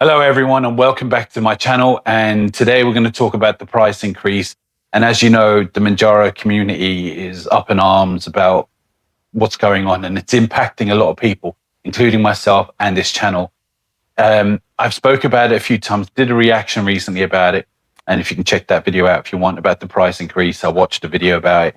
Hello, everyone, and welcome back to my channel. And today we're going to talk about the price increase. And as you know, the Mounjaro community is up in arms about what's going on, and it's impacting a lot of people, including myself and this channel. I've spoke about it a few times, did a reaction recently about it. And if you can check that video out if you want about the price increase, I watched a video about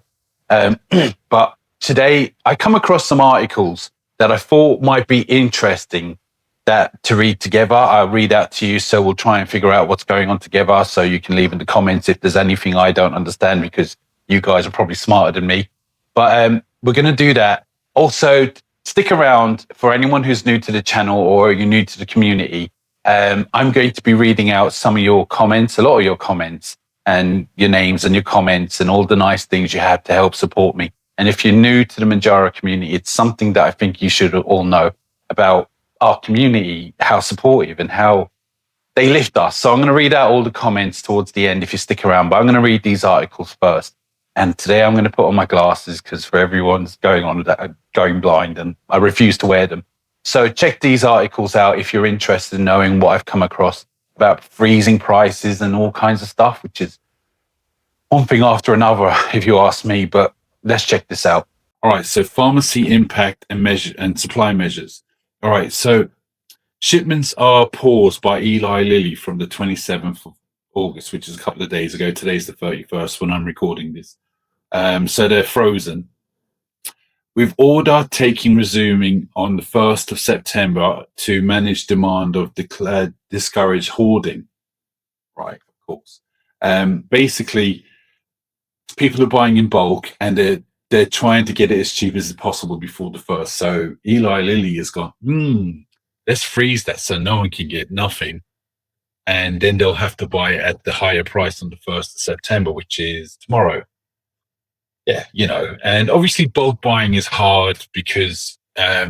it. But today I come across some articles that I thought might be interesting to read together. I'll read out to you. So we'll try and figure out what's going on together. So you can leave in the comments if there's anything I don't understand, because you guys are probably smarter than me. But we're going to do that. Also, stick around for anyone who's new to the channel or you're new to the community. I'm going to be reading out some of your comments, a lot of your comments, and your names and your comments and all the nice things you have to help support me. And if you're new to the Mounjaro community, it's something that I think you should all know about our community, how supportive and how they lift us. So I'm going to read out all the comments towards the end if you stick around, but I'm going to read these articles first. And today I'm going to put on my glasses because for everyone's going blind and I refuse to wear them. So check these articles out if you're interested in knowing what I've come across about freezing prices and all kinds of stuff, which is one thing after another, if you ask me, but let's check this out. All right, so pharmacy impact and supply measures. All right, so shipments are paused by Eli Lilly from the 27th of August, which is a couple of days ago. Today's the 31st when I'm recording this. So they're frozen. With order taking resuming on the 1st of September to manage demand of discourage hoarding. Right, of course. Basically, people are buying in bulk and they're trying to get it as cheap as possible before the 1st. So Eli Lilly has gone, let's freeze that so no one can get nothing. And then they'll have to buy it at the higher price on the 1st of September, which is tomorrow. Yeah, and obviously bulk buying is hard because I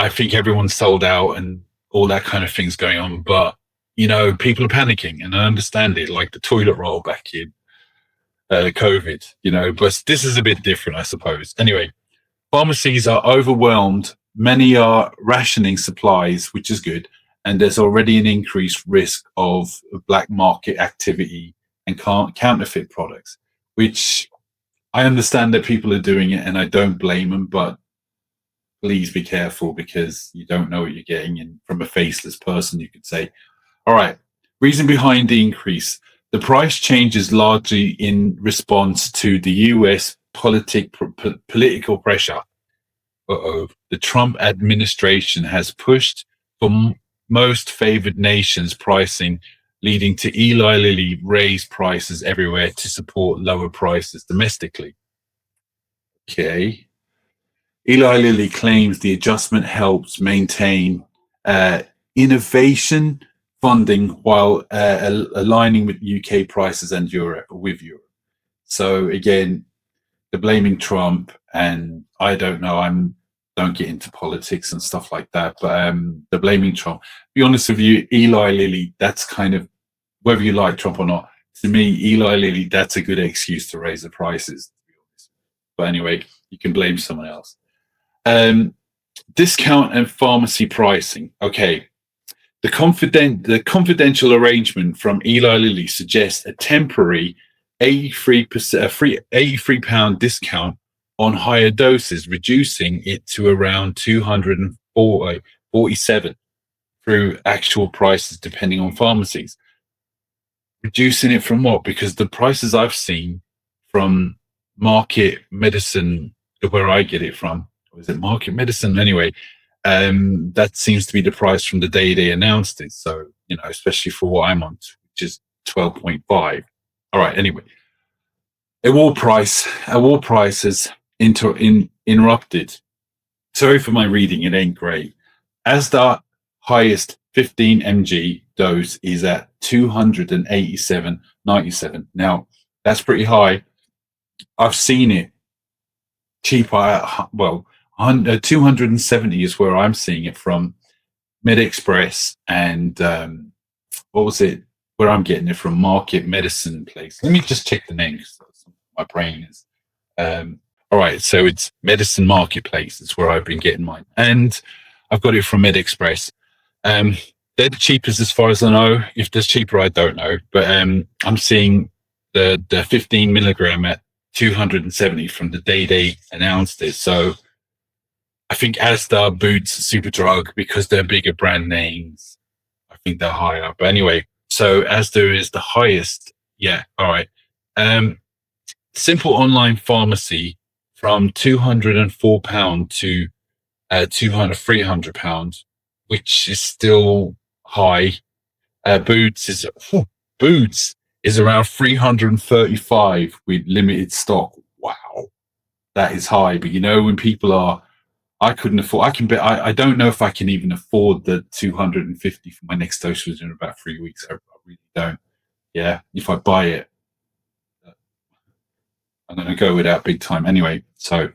think everyone's sold out and all that kind of thing's going on. But, people are panicking and I understand it, like the toilet roll back in COVID, but this is a bit different, I suppose. Anyway, pharmacies are overwhelmed. Many are rationing supplies, which is good. And there's already an increased risk of black market activity and counterfeit products, which I understand that people are doing it and I don't blame them, but please be careful because you don't know what you're getting. And from a faceless person, you could say, all right, reason behind the increase. The price change is largely in response to the US political pressure. The Trump administration has pushed for most favored nations pricing, leading to Eli Lilly raise prices everywhere to support lower prices domestically. Okay. Eli Lilly claims the adjustment helps maintain innovation funding while aligning with UK prices and Europe. So again, they're blaming Trump, and I don't know. Don't get into politics and stuff like that, but they're blaming Trump. Be honest with you, Eli Lilly, that's kind of, whether you like Trump or not, to me, Eli Lilly, that's a good excuse to raise the prices, to be honest. But anyway, you can blame someone else. Discount and pharmacy pricing. Okay. The confidential arrangement from Eli Lilly suggests a temporary £83 discount on higher doses, reducing it to around 247 through actual prices, depending on pharmacies. Reducing it from what? Because the prices I've seen from Market Medicine, where I get it from, or is it Market Medicine? Anyway, that seems to be the price from the day they announced it. So, especially for what I'm on, which is 12.5. All right. Anyway, a war price has interrupted. Sorry for my reading. It ain't great. As the highest 15 mg dose is at 287.97. Now, that's pretty high. I've seen it cheaper at, 270 is where I'm seeing it from. MedExpress and what was it? Where I'm getting it from, Market Medicine place. Let me just check the name because my brain is. All right, so it's Medicine Marketplace. It's where I've been getting mine, and I've got it from MedExpress. they're the cheapest as far as I know. If there's cheaper, I don't know. But I'm seeing the 15 milligram at 270 from the day they announced it. So I think Asda, Boots, Superdrug, because they're bigger brand names, I think they're higher. But anyway, so Asda is the highest. Yeah, all right. Simple online pharmacy from £204 to 300 pounds, which is still high. Boots is around 335 with limited stock. Wow, that is high. But you know, when people are, I couldn't afford. I don't know if I can even afford the 250 for my next dose in about 3 weeks. I really don't. Yeah, if I buy it, I'm going to go without big time anyway. So,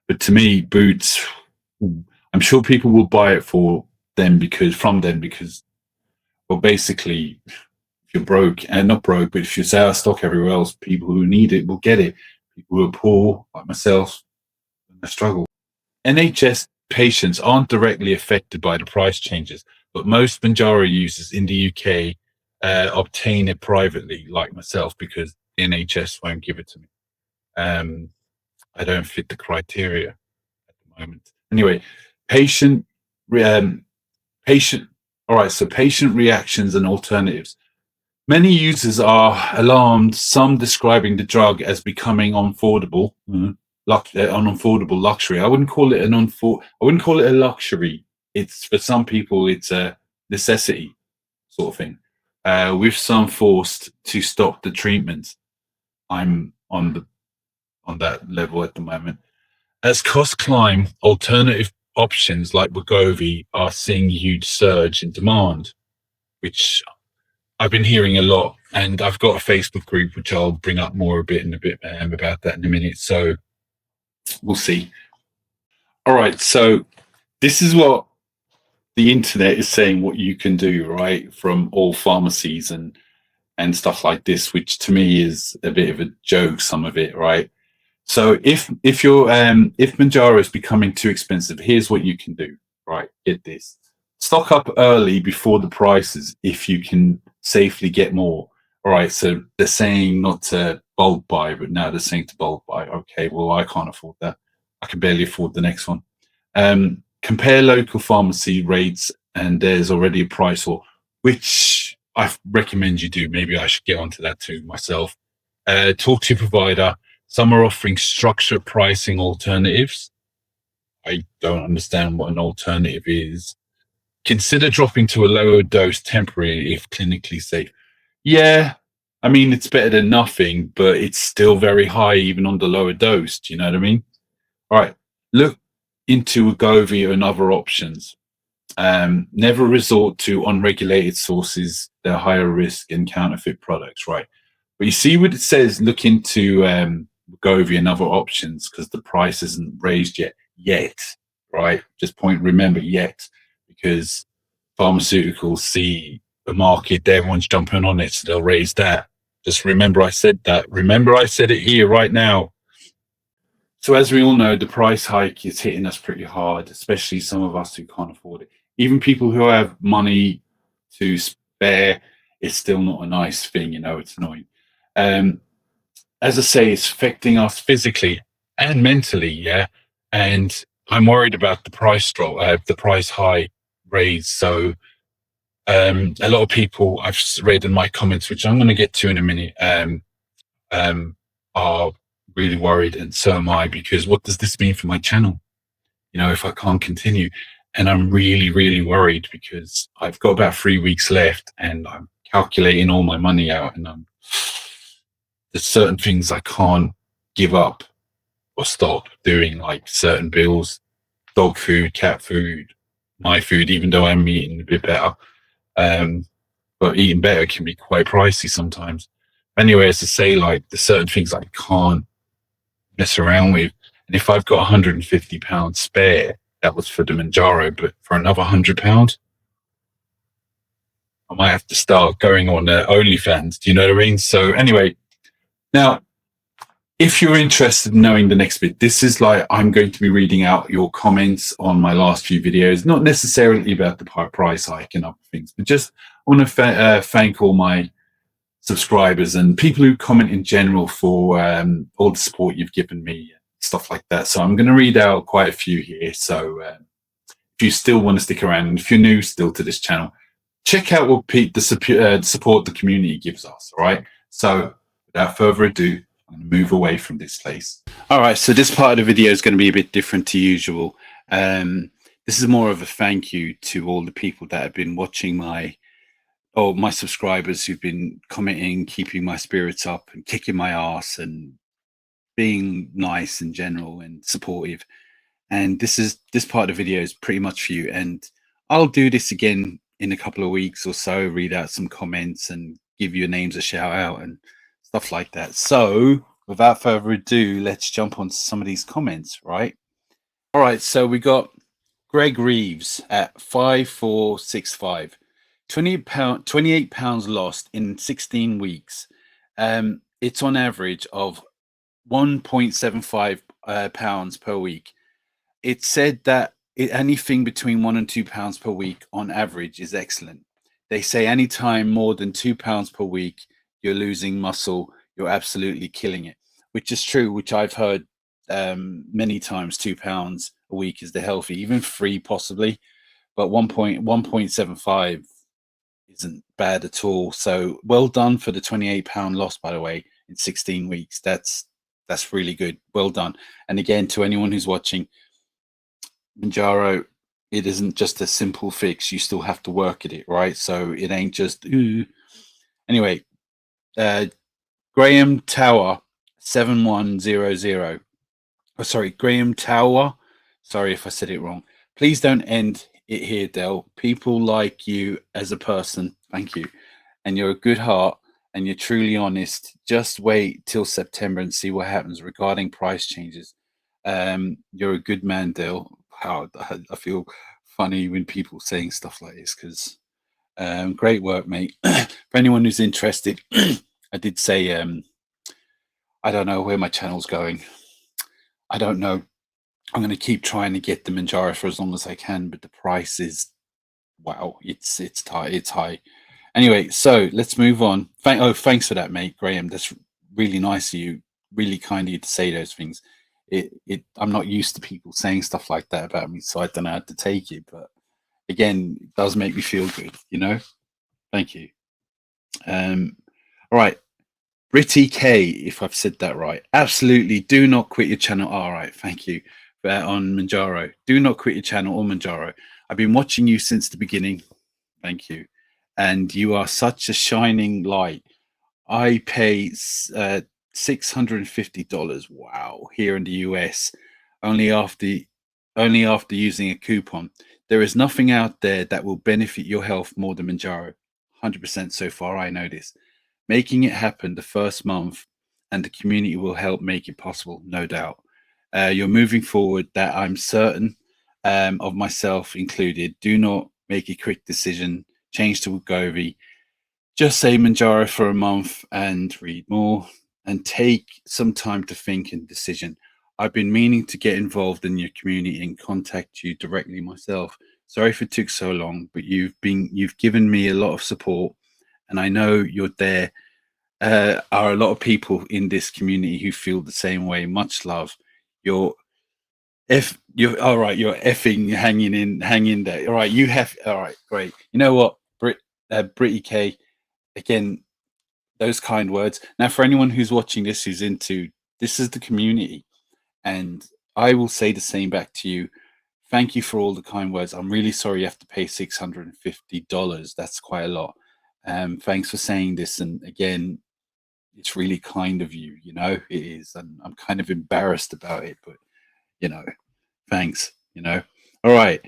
but to me, Boots, I'm sure people will buy it from them because, well, basically, if you're broke and not broke, but if you're out of stock everywhere else, people who need it will get it. People who are poor, like myself, they struggle. NHS patients aren't directly affected by the price changes, but most Mounjaro users in the UK obtain it privately, like myself, because the NHS won't give it to me. I don't fit the criteria at the moment. Anyway, patient, patient. All right, so patient reactions and alternatives. Many users are alarmed, some describing the drug as becoming unaffordable, an unaffordable luxury. I wouldn't call it a luxury. It's, for some people, it's a necessity sort of thing. With some forced to stop the treatment. I'm on that level at the moment. As costs climb, alternative options like Wegovy are seeing a huge surge in demand, which I've been hearing a lot, and I've got a Facebook group which I'll bring up more about that in a minute. So we'll see. All right, so this is what the internet is saying what you can do, right, from all pharmacies and stuff like this, which to me is a bit of a joke. Some of it, right? So if Mounjaro is becoming too expensive, here's what you can do. Right, get this: stock up early before the prices if you can safely get more. All right, so they're saying not to bulk buy, but now they're saying to bulk buy. Okay, well, I can't afford that. I can barely afford the next one. Compare local pharmacy rates, and there's already a price war, which I recommend you do. Maybe I should get onto that too myself. Talk to your provider. Some are offering structured pricing alternatives. I don't understand what an alternative is. Consider dropping to a lower dose temporarily if clinically safe. Yeah, I mean, it's better than nothing, but it's still very high even on the lower dose. Do you know what I mean? All right, look into Wegovy and other options. Never resort to unregulated sources. They're higher risk and counterfeit products, right? But you see what it says, look into Wegovy and other options because the price isn't raised yet, right? Remember yet, because pharmaceuticals see the market, everyone's jumping on it, so they'll raise that. Just remember I said that. Remember I said it here right now. So as we all know, the price hike is hitting us pretty hard, especially some of us who can't afford it. Even people who have money to spare, it's still not a nice thing, it's annoying. As I say, it's affecting us physically and mentally, yeah. And I'm worried about the price drop, the price high raise. So a lot of people I've read in my comments, which I'm going to get to in a minute, are really worried, and so am I, because what does this mean for my channel? If I can't continue, and I'm really, really worried because I've got about 3 weeks left, and I'm calculating all my money out, and there's certain things I can't give up or stop doing, like certain bills, dog food, cat food, my food, even though I'm eating a bit better. But eating better can be quite pricey sometimes. Anyway, as to say, like, there's certain things I can't mess around with. And if I've got £150 spare, that was for the Mounjaro, but for another £100, I might have to start going on OnlyFans. Do you know what I mean? So anyway, now If you're interested in knowing the next bit, this is like I'm going to be reading out your comments on my last few videos, not necessarily about the price hike and other things, but just I want to thank all my subscribers and people who comment in general for all the support you've given me, stuff like that. So I'm going to read out quite a few here. So if you still want to stick around, and if you're new still to this channel, check out what the support the community gives us. All right. So without further ado, I'm going to move away from this place. All right. So this part of the video is going to be a bit different to usual. This is more of a thank you to all the people that have been watching my subscribers who've been commenting, keeping my spirits up and kicking my ass and being nice in general and supportive. And this part of the video is pretty much for you. And I'll do this again in a couple of weeks or so, read out some comments and give your names a shout out and stuff like that. So without further ado, let's jump on some of these comments, right? All right, so we got Greg Reeves at 5465. 28 pounds lost in 16 weeks. It's on average of 1.75 pounds per week. It said that anything between 1 and 2 pounds per week on average is excellent. They say anytime more than 2 pounds per week, you're losing muscle, you're absolutely killing it, which is true, which I've heard many times. 2 pounds a week is the healthy, even 3 possibly, but 1.75 isn't bad at all. So well done for the 28 pound loss, by the way, in 16 weeks. That's really good. Well done. And again, to anyone who's watching, Mounjaro, it isn't just a simple fix. You still have to work at it, right? So it ain't just ooh. Anyway, Graham Tower 7100. Oh, sorry, Graham Tower. Sorry if I said it wrong. Please don't end it here, Del. People like you as a person. Thank you. And you're a good heart and you're truly honest. Just wait till September and see what happens regarding price changes. You're a good man, Del. Wow, I feel funny when people saying stuff like this because great work, mate. For anyone who's interested, I did say I don't know where my channel's going. I don't know. I'm going to keep trying to get the Mounjaro for as long as I can, but the price is wow. It's high. Anyway, so let's move on. Thanks for that, mate, Graham. That's really nice of you. Really kind of you to say those things. I'm not used to people saying stuff like that about me, so I don't know how to take it. But again, it does make me feel good, you know. Thank you. All right, Britty K, if I've said that right. Absolutely, do not quit your channel. All right, thank you on Mounjaro. Do not quit your channel or Mounjaro. I've been watching you since the beginning. Thank you, and you are such a shining light. I pay $650. Wow, here in the US, only after using a coupon. There is nothing out there that will benefit your health more than Mounjaro. 100% so far. I know this. Making it happen the first month, and the community will help make it possible, no doubt. You're moving forward. That I'm certain of, myself included. Do not make a quick decision. Change to Wegovy. Just say Mounjaro for a month and read more and take some time to think and decision. I've been meaning to get involved in your community and contact you directly myself. Sorry if it took so long, but you've given me a lot of support, and I know you're there. Are a lot of people in this community who feel the same way. Much love. You're all right. You're effing hanging there. All right, you have. All right, great. You know what, Britty K. Again, those kind words. Now, for anyone who's watching this, who's into this, is the community, and I will say the same back to you. Thank you for all the kind words. I'm really sorry you have to pay $650. That's quite a lot. Thanks for saying this, and again, it's really kind of you. You know, it is, and I'm kind of embarrassed about it, but you know, thanks. You know, all right.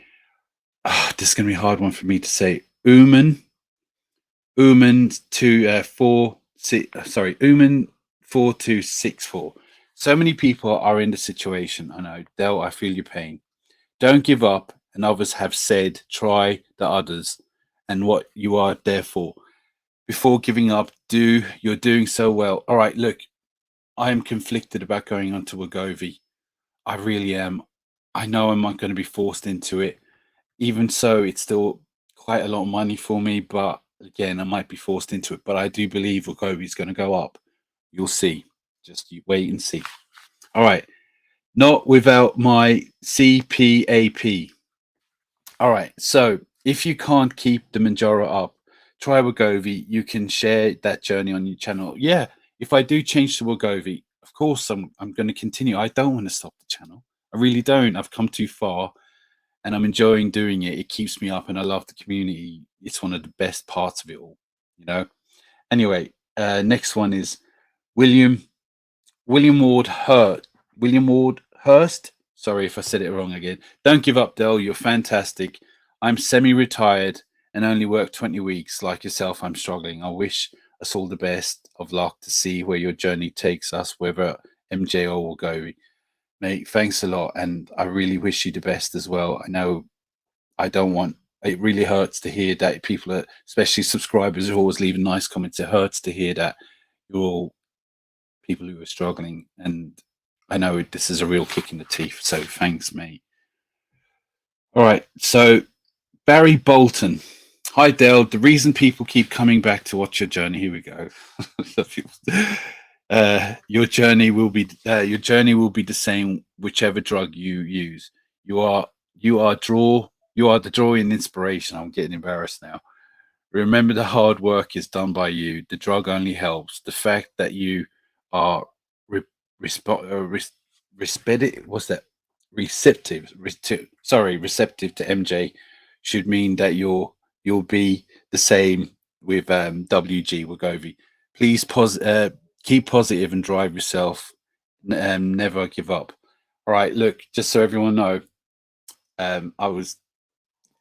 This is gonna be a hard one for me to say. Uman 4264. So many people are in the situation. I know, Del, I feel your pain. Don't give up, and others have said try the others and what you are there for. Before giving up, you're doing so well. All right, look, I am conflicted about going on to Wegovy. I really am. I know I'm not going to be forced into it. Even so, it's still quite a lot of money for me, but again, I might be forced into it. But I do believe Wegovy is going to go up. You'll see. Just you wait and see. All right. Not without my CPAP. All right. So if you can't keep the Manjaro up, try Wegovy. You can share that journey on your channel. Yeah. If I do change to Wegovy, of course I'm going to continue. I don't want to stop the channel. I really don't. I've come too far and I'm enjoying doing it. It keeps me up and I love the community. It's one of the best parts of it all, you know. Anyway, next one is William William Ward Hurt. William Ward Hurst. Sorry if I said it wrong again. Don't give up, Dell. You're fantastic. I'm semi-retired and only work 20 weeks. Like yourself, I'm struggling. I wish us all the best of luck to see where your journey takes us, whether MJO will go. Mate, thanks a lot. And I really wish you the best as well. I know I don't want it really hurts to hear that people are, especially subscribers, are always leaving nice comments. It hurts to hear that you're all people who are struggling. And I know this is a real kick in the teeth. So thanks, mate. All right. So Barry Bolton. Hi, Dale. The reason people keep coming back to watch your journey. Here we go. Your journey will be the same whichever drug you use. You are you are the joy and inspiration. I'm getting embarrassed now. Remember, the hard work is done by you. The drug only helps. The fact that you are re- what's that? Receptive to MJ should mean that you'll be the same with WG Wegovy. Please keep positive and drive yourself. Never give up. All right, look, just so everyone know, um, I was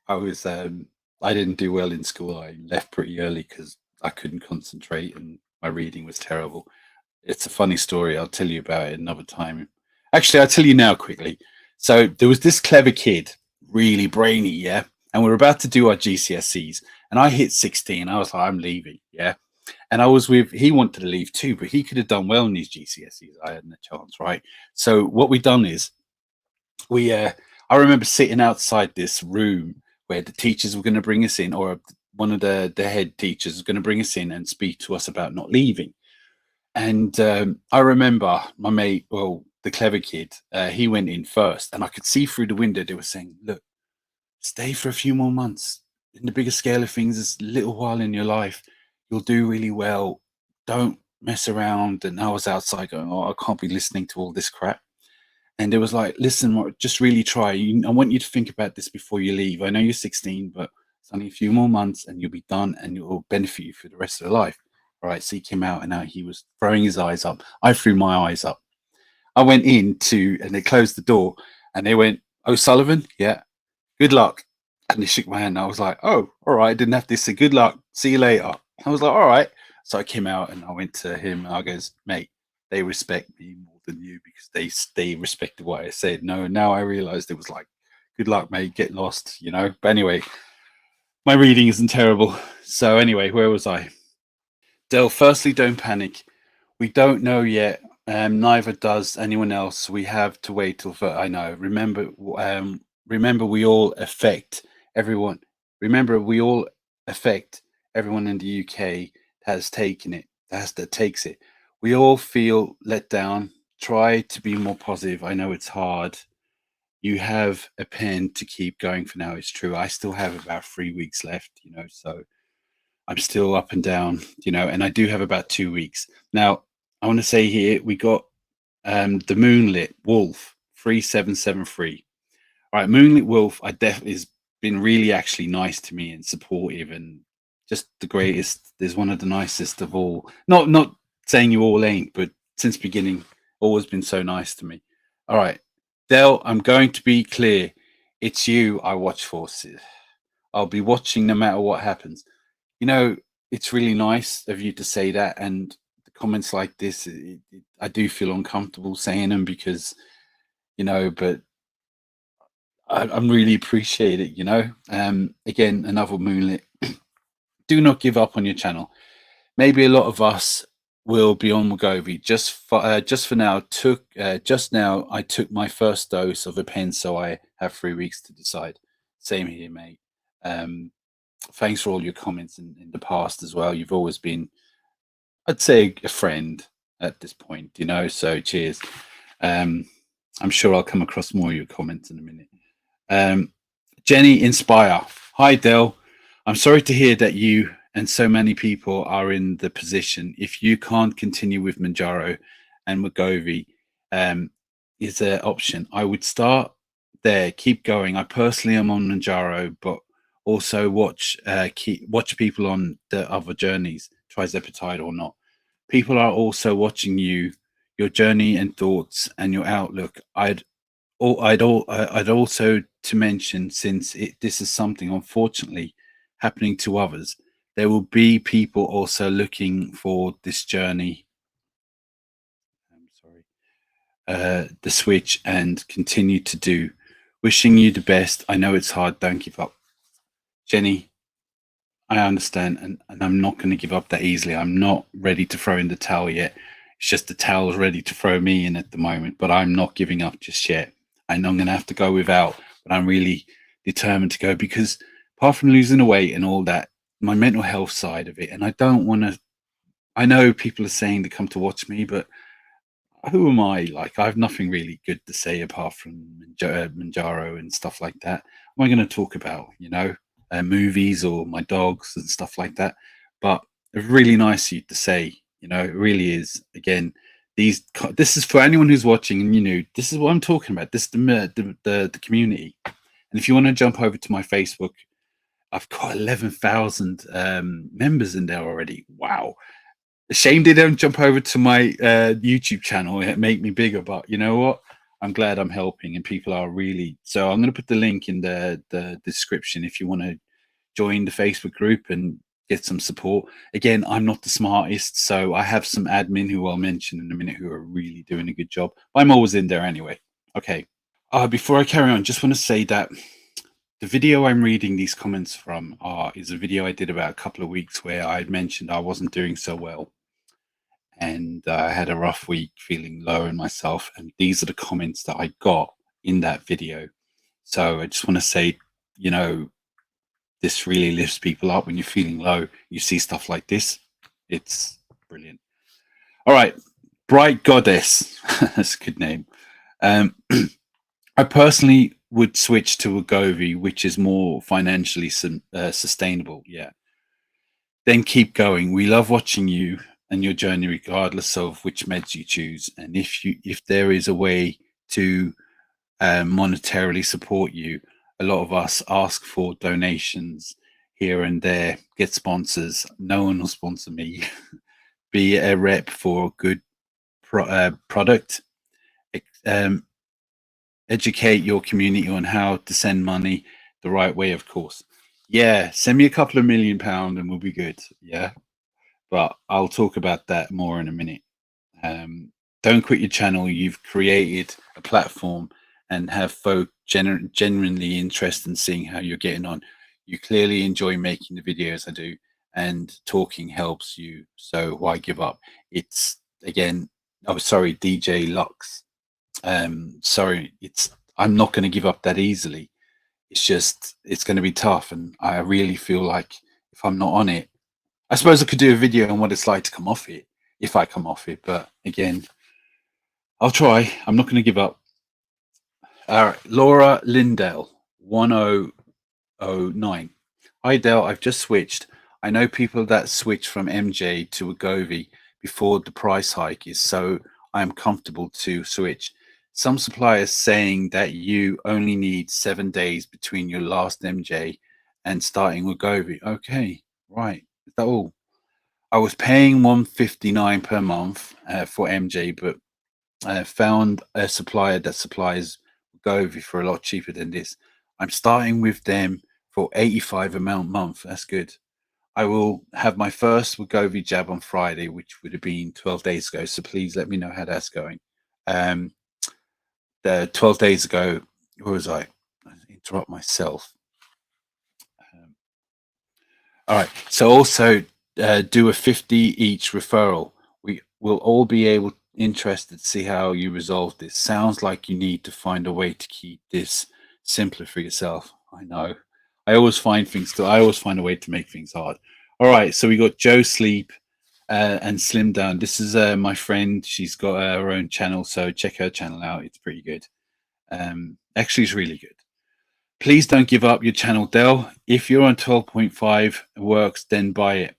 I was I didn't do well in school. I left pretty early because I couldn't concentrate and my reading was terrible. It's a funny story. I'll tell you about it another time. Actually, I'll tell you now quickly. So there was this clever kid, really brainy, yeah. And we are about to do our GCSEs, and I hit 16. I was like, I'm leaving, yeah. And I was with. He wanted to leave too, but he could have done well in his GCSEs. I hadn't a chance, right? So what we done is we I remember sitting outside this room where the teachers were going to bring us in, or one of the head teachers was going to bring us in and speak to us about not leaving. And I remember my mate, well, the clever kid, he went in first, and I could see through the window they were saying, "Look, stay for a few more months. In the bigger scale of things, it's a little while in your life. You'll do really well. Don't mess around." And I was outside going, "Oh, I can't be listening to all this crap." And it was like, listen, just really try. I want you to think about this before you leave. I know you're 16, but it's only a few more months and you'll be done and it will benefit you for the rest of your life. All right. So he came out and now he was throwing his eyes up. I threw my eyes up. I went in and they closed the door and they went, "O'Sullivan, yeah, good luck." And they shook my hand. And I was like, "Oh, all right." I didn't have to say good luck. See you later. I was like, "All right." So I came out and I went to him and I goes, "Mate, they respect me more than you because they respected what I said." No, now I realized it was like, "Good luck, mate. Get lost," you know. But anyway, my reading isn't terrible. So anyway, where was I? Dell, firstly, don't panic. We don't know yet. Neither does anyone else. We have to wait till. I know. Remember, we all affect everyone. Remember, we all affect everyone in the UK has taken it. That takes it. We all feel let down. Try to be more positive. I know it's hard. You have a pen to keep going for now. It's true. I still have about 3 weeks left. So I'm still up and down, and I do have about 2 weeks. Now, I want to say here we got the Moonlit Wolf 3773. All right, Moonlit Wolf, I definitely has been really actually nice to me and supportive and just the greatest. There's one of the nicest of all. Not saying you all ain't, but since beginning, always been so nice to me. All right, Dell, I'm going to be clear. It's you I watch for. I'll be watching no matter what happens. You know, it's really nice of you to say that. And the comments like this, I do feel uncomfortable saying them because, but I'm really appreciate it, Again, another moonlit. Do not give up on your channel. Maybe a lot of us will be on Wegovy. Just for now. Took just now. I took my first dose of a pen, so I have 3 weeks to decide. Same here, mate. Um, Thanks for all your comments in the past as well. You've always been, I'd say, a friend at this point. So cheers. Um, I'm sure I'll come across more of your comments in a minute. Um, Jenny Inspire. Hi, Del. I'm sorry to hear that you and so many people are in the position. If you can't continue with Manjaro and Wegovy, um, is there option? I would start there, keep going. I personally am on Manjaro, but also watch people on the other journeys, trizepatide or not. People are also watching you, your journey and thoughts and your outlook. I'd also to mention, since this is something unfortunately happening to others, there will be people also looking for this journey. I'm sorry, the switch and continue to do. Wishing you the best. I know it's hard. Don't give up, Jenny. I understand, and I'm not going to give up that easily. I'm not ready to throw in the towel yet. It's just the towel's ready to throw me in at the moment, but I'm not giving up just yet. I know I'm going to have to go without, but I'm really determined to go because apart from losing the weight and all that, my mental health side of it, and I don't want to. I know people are saying to come to watch me, but who am I? Like, I have nothing really good to say apart from Manjaro and stuff like that. What am I going to talk about? Movies or my dogs and stuff like that. But it's really nice of you to say. It really is. Again, this is for anyone who's watching, and this is what I'm talking about. This is the community. And if you want to jump over to my Facebook, I've got 11,000 members in there already. Wow. Shame they don't jump over to my YouTube channel and make me bigger, but you know what? I'm glad I'm helping, and people are really. So I'm going to put the link in the description if you want to join the Facebook group and get some support. Again, I'm not the smartest, so I have some admin who I'll mention in a minute who are really doing a good job. I'm always in there anyway. Okay. Before I carry on, just want to say that the video I'm reading these comments from is a video I did about a couple of weeks where I had mentioned I wasn't doing so well and I had a rough week, feeling low in myself. And these are the comments that I got in that video. So I just want to say, you know, this really lifts people up when you're feeling low. You see stuff like this, it's brilliant. All right, Bright Goddess, that's a good name. I personally would switch to a Wegovy, which is more financially sustainable. Yeah. Then keep going. We love watching you and your journey, regardless of which meds you choose. And if there is a way to monetarily support you, a lot of us ask for donations here and there, get sponsors. No one will sponsor me. Be a rep for a good product. Um, Educate your community on how to send money the right way, of course. Yeah, send me a couple of £1 million and we'll be good. Yeah, but I'll talk about that more in a minute. Don't quit your channel. You've created a platform and have folk genuinely interested in seeing how you're getting on. You clearly enjoy making the videos I do, and talking helps you. So why give up? It's again, oh, sorry, DJ Lux. Sorry, I'm not going to give up that easily. It's just it's going to be tough, and I really feel like if I'm not on it, I suppose I could do a video on what it's like to come off it if I come off it. But again, I'll try. I'm not going to give up. All right, Laura Lindell, 1009. Hi, Dell. I've just switched. I know people that switch from MJ to Wegovy before the price hike is, so I am comfortable to switch. Some suppliers saying that you only need 7 days between your last MJ and starting Wegovy. Okay, right. Is that all? I was paying 159 per month for MJ, but I found a supplier that supplies Wegovy for a lot cheaper than this. I'm starting with them for 85 a month. That's good. I will have my first Wegovy jab on Friday, which would have been 12 days ago. So please let me know how that's going. The 12 days ago, where was I? I interrupt myself. All right. So also do a 50 each referral. We'll all be interested to see how you resolve this. Sounds like you need to find a way to keep this simpler for yourself. I know. I always find a way to make things hard. All right, so we got Joe Sleep and Slim Down. This is my friend. She's got her own channel, so check her channel out. It's pretty good. Actually, it's really good. Please don't give up your channel, Dell. If you're on 12.5 works, then buy it.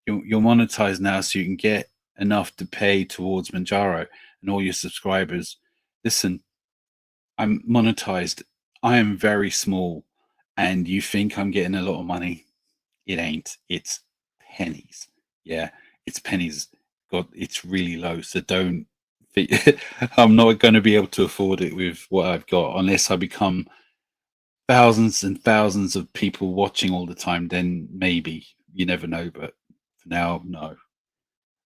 You're monetized now, so you can get enough to pay towards Mounjaro and all your subscribers. Listen, I'm monetized. I am very small, and you think I'm getting a lot of money? It ain't. It's pennies. Yeah, it's pennies. God, it's really low. So don't. I'm not going to be able to afford it with what I've got unless I become thousands and thousands of people watching all the time. Then maybe, you never know. But for now, no.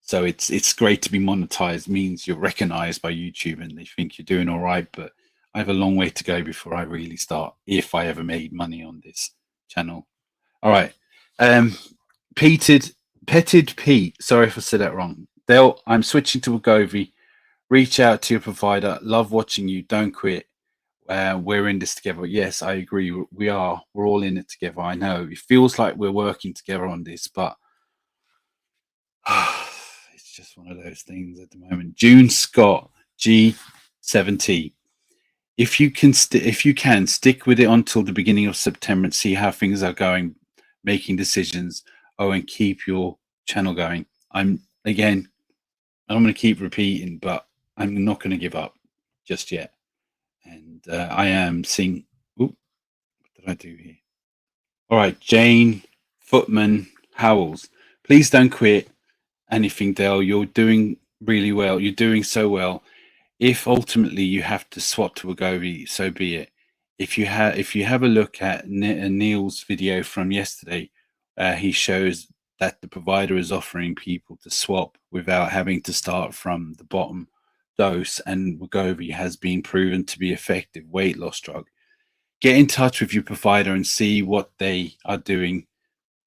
So it's great to be monetized. Means you're recognized by YouTube and they think you're doing all right. But I have a long way to go before I really start, if I ever made money on this channel. All right. Um, Petted Pete. Sorry if I said that wrong. Dale, I'm switching to Wegovy. Reach out to your provider. Love watching you. Don't quit. We're in this together. Yes, I agree. We are. We're all in it together. I know. It feels like we're working together on this, but it's just one of those things at the moment. June Scott, G70. If you can stick with it until the beginning of September and see how things are going, making decisions. Oh, and keep your channel going. I'm again. I'm going to keep repeating, but I'm not going to give up just yet. And I am seeing. Oop, what did I do here? All right, Jane Footman Howells. Please don't quit anything, Dale. You're doing really well. You're doing so well. If ultimately you have to swap to Wegovy, so be it. If you have a look at Neil's video from yesterday, he shows that the provider is offering people to swap without having to start from the bottom dose, and Wegovy has been proven to be effective weight loss drug. Get in touch with your provider and see what they are doing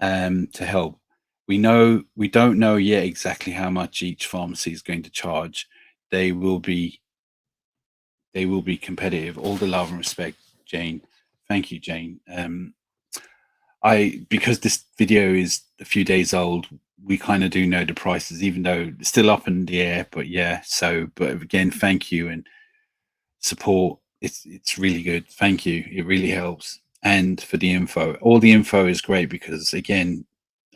to help. We don't know yet exactly how much each pharmacy is going to charge. They will be competitive. All the love and respect, Jane. Thank you, Jane. Because this video is a few days old, we kind of do know the prices, even though it's still up in the air. But yeah, but again, thank you and support. It's really good. Thank you. It really helps. And for the info, all the info is great because again,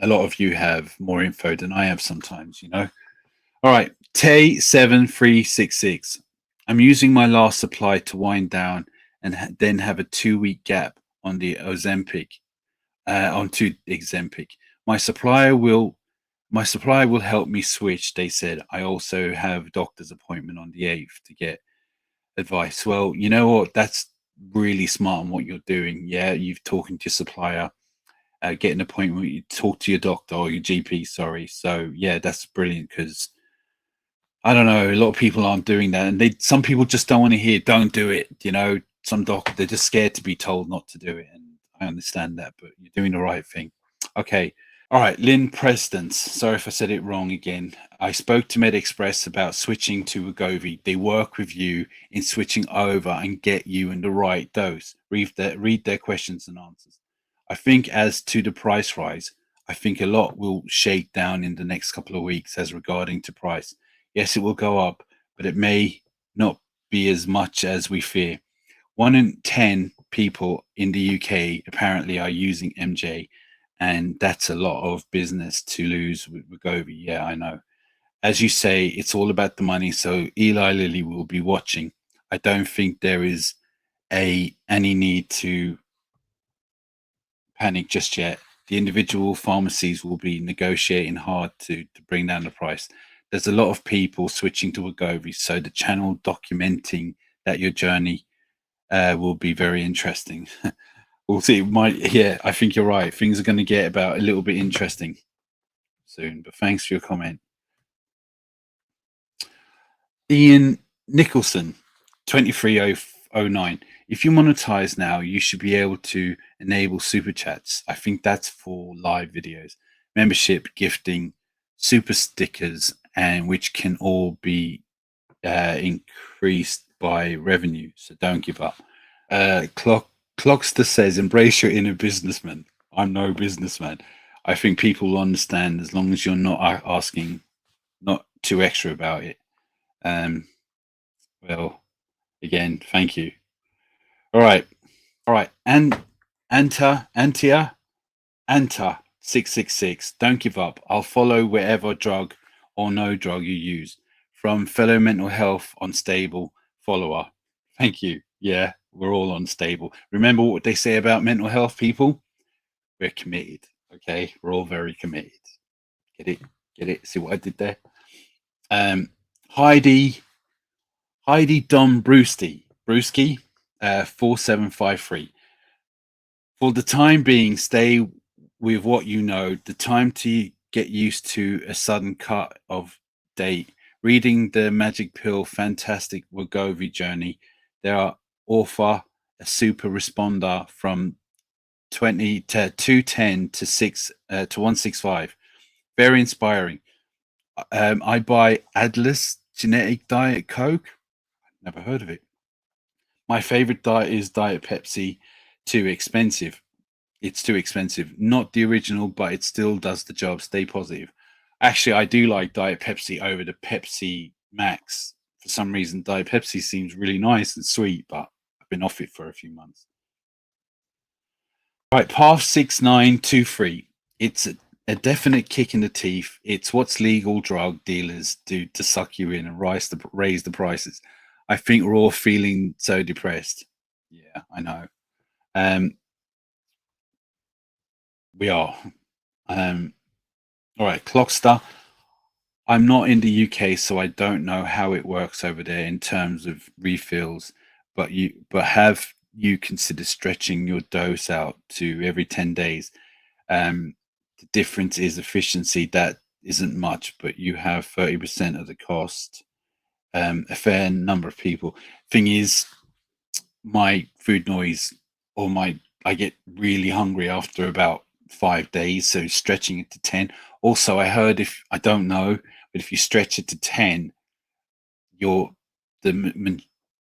a lot of you have more info than I have sometimes. All right, Tay7366. I'm using my last supply to wind down and then have a 2-week gap on the Ozempic, onto Ozempic. My supplier will help me switch, they said. I also have doctor's appointment on the 8th to get advice. Well, you know what? That's really smart on what you're doing. Yeah, you've talking to your supplier, get an appointment, you talk to your doctor or your GP, sorry. So yeah, that's brilliant because I don't know. A lot of people aren't doing that, and some people just don't want to hear. Don't do it. Some doctors they're just scared to be told not to do it, and I understand that. But you're doing the right thing. Okay. All right, Lynn Prestons. Sorry if I said it wrong again. I spoke to MedExpress about switching to Wegovy. They work with you in switching over and get you in the right dose. Read their questions and answers. I think as to the price rise, I think a lot will shake down in the next couple of weeks as regarding to price. Yes, it will go up, but it may not be as much as we fear. 1 in 10 people in the UK apparently are using MJ, and that's a lot of business to lose with Wegovy. Yeah, I know. As you say, it's all about the money, so Eli Lilly will be watching. I don't think there is any need to panic just yet. The individual pharmacies will be negotiating hard to bring down the price. There's a lot of people switching to Wegovy, so the channel documenting that your journey will be very interesting. We'll see. Yeah, I think you're right. Things are going to get about a little bit interesting soon. But thanks for your comment. Ian Nicholson, 2309. If you monetize now, you should be able to enable super chats. I think that's for live videos, membership, gifting, super stickers, and which can all be increased by revenue. So don't give up. Clockster says, embrace your inner businessman. I'm no businessman. I think people will understand as long as you're not asking, not too extra about it. Um, well, again, thank you. All right. All right. And Anta 666. Don't give up. I'll follow wherever drug or no drug you use. From fellow mental health unstable follower. Thank you. Yeah, we're all unstable. Remember what they say about mental health, people? We're committed. Okay, we're all very committed. Get it? Get it? See what I did there? Um, Heidi, Dom Brewski, 4753. For the time being, stay with what you know. The time to get used to a sudden cut of date. Reading the magic pill, fantastic Wegovy journey. There are author, a super responder from 20 to 210 to 165. Very inspiring. I buy Adler's Genetic Diet Coke. Never heard of it. My favorite diet is Diet Pepsi. Too expensive. It's too expensive. Not the original, but it still does the job. Stay positive. Actually, I do like Diet Pepsi over the Pepsi Max. For some reason, Diet Pepsi seems really nice and sweet, but I've been off it for a few months. Right, Path 6923. It's a definite kick in the teeth. It's what's legal drug dealers do to suck you in and raise the prices. I think we're all feeling so depressed. Yeah, I know. Um, we are. Um, all right, Clockstar. I'm not in the UK, so I don't know how it works over there in terms of refills. But have you considered stretching your dose out to every 10 days? The difference is efficiency. That isn't much, but you have 30% of the cost. A fair number of people. Thing is, my food noise or my I get really hungry after about 5 days, so stretching it to 10. Also, I heard, if I don't know, but if you stretch it to 10, your the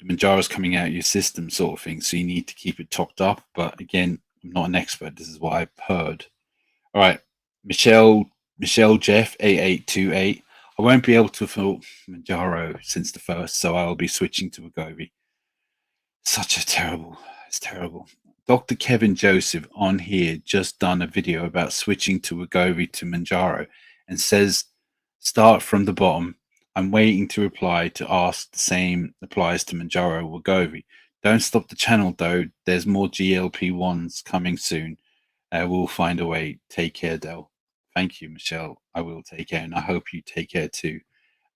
Manjaro's coming out of your system, sort of thing. So you need to keep it topped up. But again, I'm not an expert. This is what I've heard. All right, Michelle Jeff 8828. I won't be able to fill Manjaro since the first, so I'll be switching to Wegovy. It's terrible. Dr. Kevin Joseph on here just done a video about switching to Wegovy to Manjaro and says start from the bottom. I'm waiting to reply to ask the same applies to Manjaro or Wegovy. Don't stop the channel though. There's more GLP-1s coming soon. We'll find a way. Take care, Del. Thank you, Michelle. I will take care, and I hope you take care too.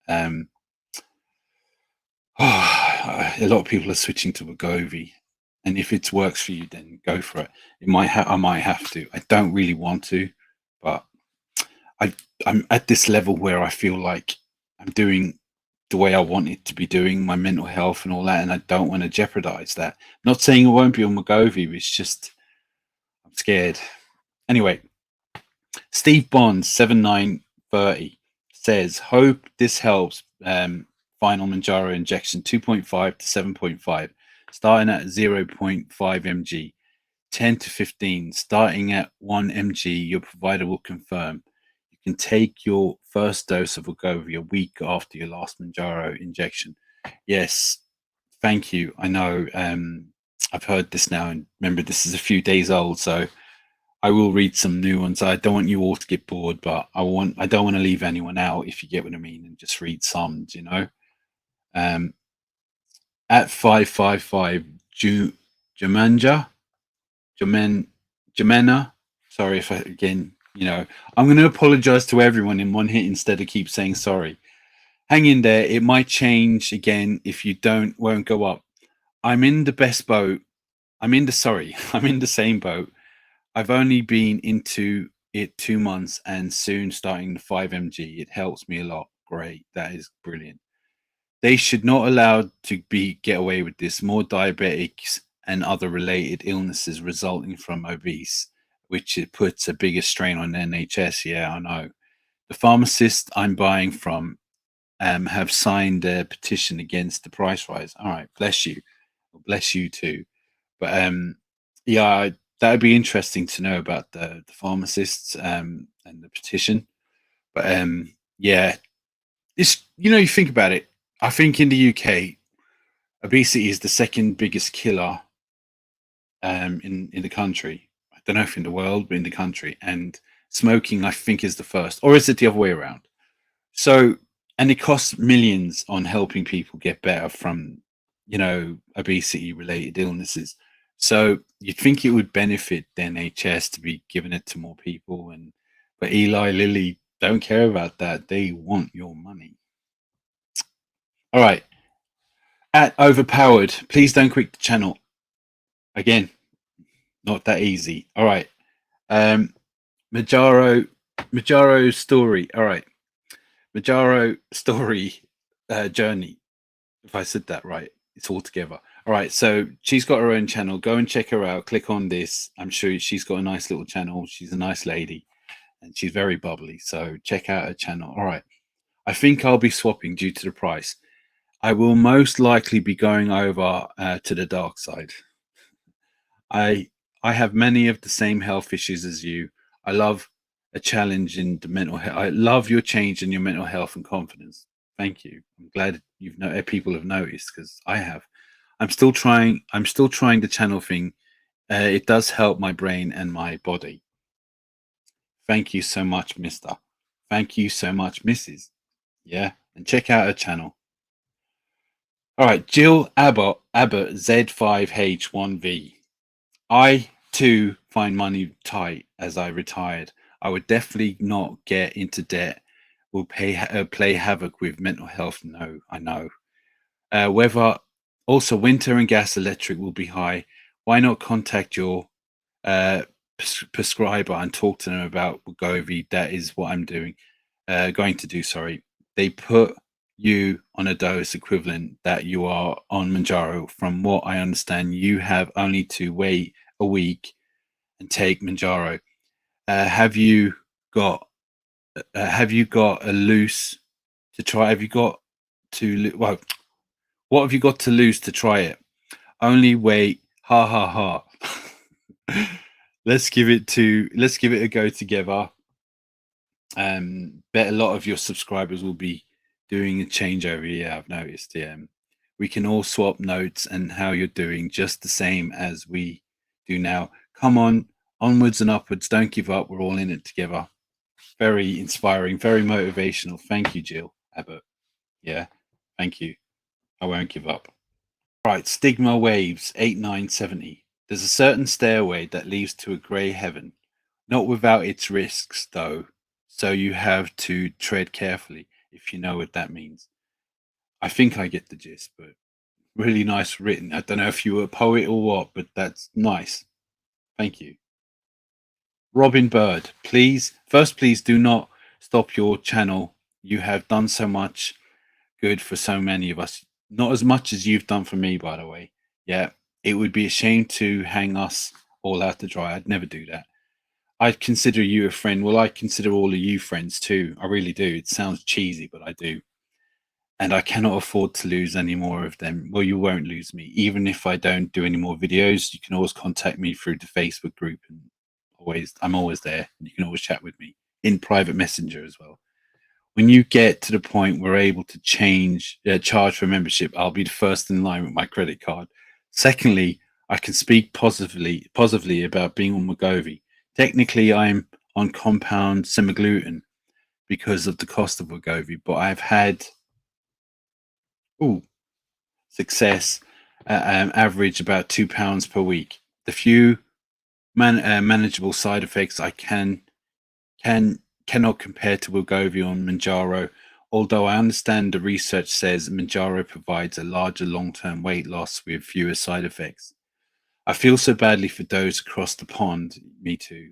Um, a lot of people are switching to Wegovy, and if it works for you, then go for it. I might have to. I don't really want to, but I'm at this level where I feel like I'm doing the way I want it to be doing, my mental health and all that, and I don't want to jeopardize that. Not saying it won't be on Wegovy, but it's just I'm scared. Anyway, Steve Bond 7930 says, hope this helps. Final Manjaro injection 2.5 to 7.5, starting at 0.5 mg, 10 to 15, starting at 1 mg. Your provider will confirm. You can take your first dose of Wegovy a week after your last Manjaro injection. Yes, thank you. I know. I've heard this now, and remember, this is a few days old, so I will read some new ones. I don't want you all to get bored, but I don't want to leave anyone out, if you get what I mean, and just read some, you know. At 555 Jamanja Jamena. Sorry if I again, I'm going to apologize to everyone in one hit instead of keep saying sorry. Hang in there. It might change again if you won't go up. I'm in the best boat. I'm in the same boat. I've only been into it 2 months and soon starting the 5 mg. It helps me a lot. Great. That is brilliant. They should not allowed to get away with this. More diabetics and other related illnesses resulting from obese, which it puts a bigger strain on NHS. Yeah, I know. The pharmacist I'm buying from have signed a petition against the price rise. All right, bless you, bless you too. But yeah, that would be interesting to know about the pharmacists and the petition. But yeah, it's you think about it. I think in the UK, obesity is the second biggest killer in the country. I don't know if in the world, but in the country. And smoking, I think, is the first, or is it the other way around? So, and it costs millions on helping people get better from, obesity related illnesses. So you'd think it would benefit the NHS to be giving it to more people. But Eli Lilly don't care about that. They want your money. All right. At overpowered, please don't quit the channel. Again, not that easy. All right. Um, Mounjaro story. All right. Mounjaro story journey. If I said that right, it's all together. All right. So she's got her own channel. Go and check her out. Click on this. I'm sure she's got a nice little channel. She's a nice lady and she's very bubbly. So check out her channel. All right. I think I'll be swapping due to the price. I will most likely be going over to the dark side. I I have many of the same health issues as you. I love a challenge in the mental health. I love your change in your mental health and confidence. Thank you. I'm glad people have noticed because I have. I'm still trying. I'm still trying the channel thing. It does help my brain and my body. Thank you so much, Mister. Thank you so much, Mrs. Yeah, and check out her channel. All right, Jill Abbott Z5H1V. I too find money tight as I retired. I would definitely not get into debt. Will play havoc with mental health. No, I know. Whether also winter and gas electric will be high. Why not contact your uh, prescriber and talk to them about Wegovy? That is what I'm doing. Going to do. Sorry, they put you on a dose equivalent that you are on Mounjaro. From what I understand, you have only to wait a week and take Mounjaro. Have you got have you got a loose to try? Have you got well? What have you got to lose to try it? Only wait. Ha ha ha. Let's give it a go together. Bet a lot of your subscribers will be doing a changeover. Yeah, I've noticed. Yeah, we can all swap notes and how you're doing, just the same as we do now. Come on, onwards and upwards. Don't give up. We're all in it together. Very inspiring, very motivational. Thank you, Jill Abbott. Yeah, thank you. I won't give up. Right, Stigma Waves 8970. There's a certain stairway that leads to a grey heaven, not without its risks, though, so you have to tread carefully, if you know what that means. I think I get the gist, but really nice written. I don't know if you were a poet or what, but that's nice. Thank you. Robin Bird, please do not stop your channel. You have done so much good for so many of us. Not as much as you've done for me, by the way. Yeah, it would be a shame to hang us all out to dry. I'd never do that. I'd consider you a friend. Well, I consider all of you friends too. I really do. It sounds cheesy, but I do. And I cannot afford to lose any more of them. Well, you won't lose me. Even if I don't do any more videos, you can always contact me through the Facebook group, and I'm always there. You can always chat with me in private messenger as well. When you get to the point where we're able to charge for membership, I'll be the first in line with my credit card. Secondly, I can speak positively about being on Wegovy. Technically, I'm on compound semaglutide because of the cost of Wegovy, but I've had success average about £2 per week. The few manageable side effects I cannot compare to Wegovy on Mounjaro, although I understand the research says Mounjaro provides a larger long-term weight loss with fewer side effects. I feel so badly for those across the pond, me too,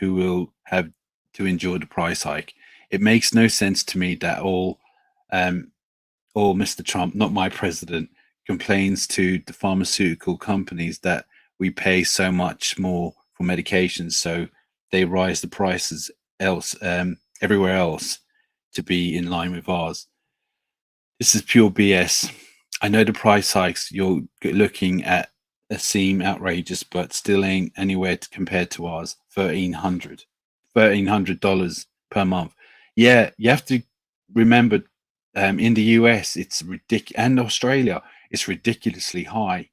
who will have to endure the price hike. It makes no sense to me that or Mr. Trump, not my president, complains to the pharmaceutical companies that we pay so much more for medications, so they rise the prices everywhere else to be in line with ours. This is pure BS. I know the price hikes you're looking at seem outrageous, but still ain't anywhere to compare to ours. $1,300 per month. Yeah, you have to remember, in the US, it's ridiculous, and Australia, it's ridiculously high.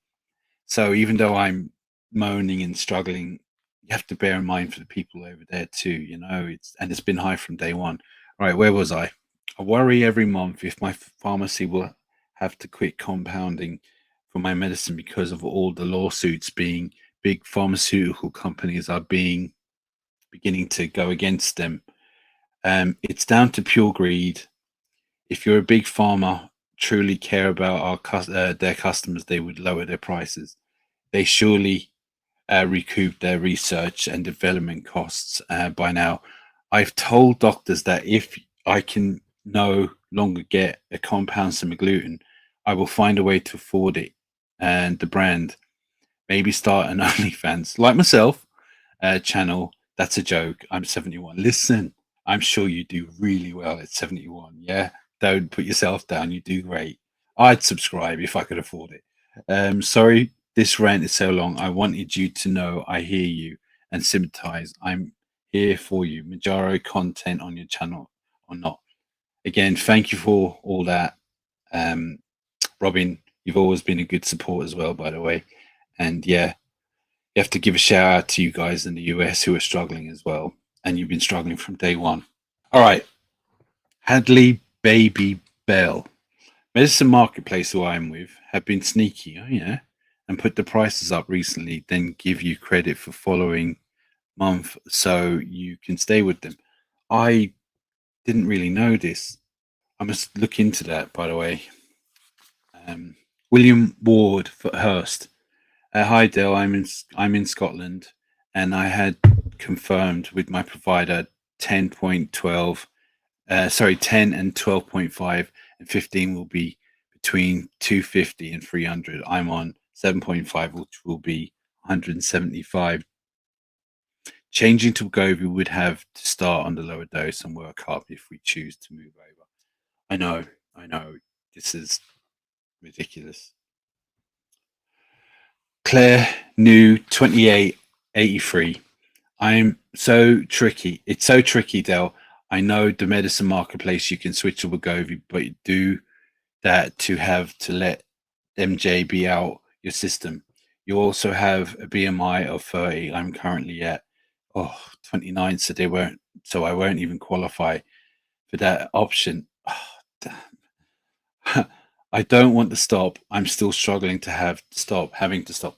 So even though I'm moaning and struggling, you have to bear in mind for the people over there too. It's been high from day one. All right, where was I? I worry every month if my pharmacy will have to quit compounding for my medicine because of all the lawsuits being big pharmaceutical companies are beginning to go against them. It's down to pure greed. If you're a big pharma, truly care about their customers, they would lower their prices. They surely recoup their research and development costs by now. I've told doctors that if I can no longer get a compound semaglutide, I will find a way to afford it and the brand. Maybe start an OnlyFans like myself channel. That's a joke. I'm 71. Listen, I'm sure you do really well at 71. Yeah, don't put yourself down. You do great. I'd subscribe if I could afford it. Sorry, this rant is so long. I wanted you to know I hear you and sympathize. I'm here for you. Mounjaro content on your channel or not. Again, thank you for all that. Um, Robin, you've always been a good support as well, by the way. And yeah, you have to give a shout out to you guys in the US who are struggling as well. And you've been struggling from day one. All right. Hadley Baby Bell. Medicine Marketplace, who I'm with, have been sneaky, oh yeah, and put the prices up recently, then give you credit for following month so you can stay with them. I didn't really know this. I must look into that, by the way. William Ward for Hurst. Hi Dale, I'm in Scotland, and I had confirmed with my provider 10.12. 10 and 12.5 and 15 will be between 250 and 300. I'm on 7.5, which will be 175. Changing to Wegovy would have to start on the lower dose and work up if we choose to move over. I know. This is ridiculous. Claire, new 2883. I'm so tricky. It's so tricky, Dell. I know the medicine marketplace you can switch to Wegovy, but you do that to have to let MJ be out your system. You also have a BMI of 30. I'm currently at 29, so I won't even qualify for that option. I don't want to stop. I'm still struggling to having to stop.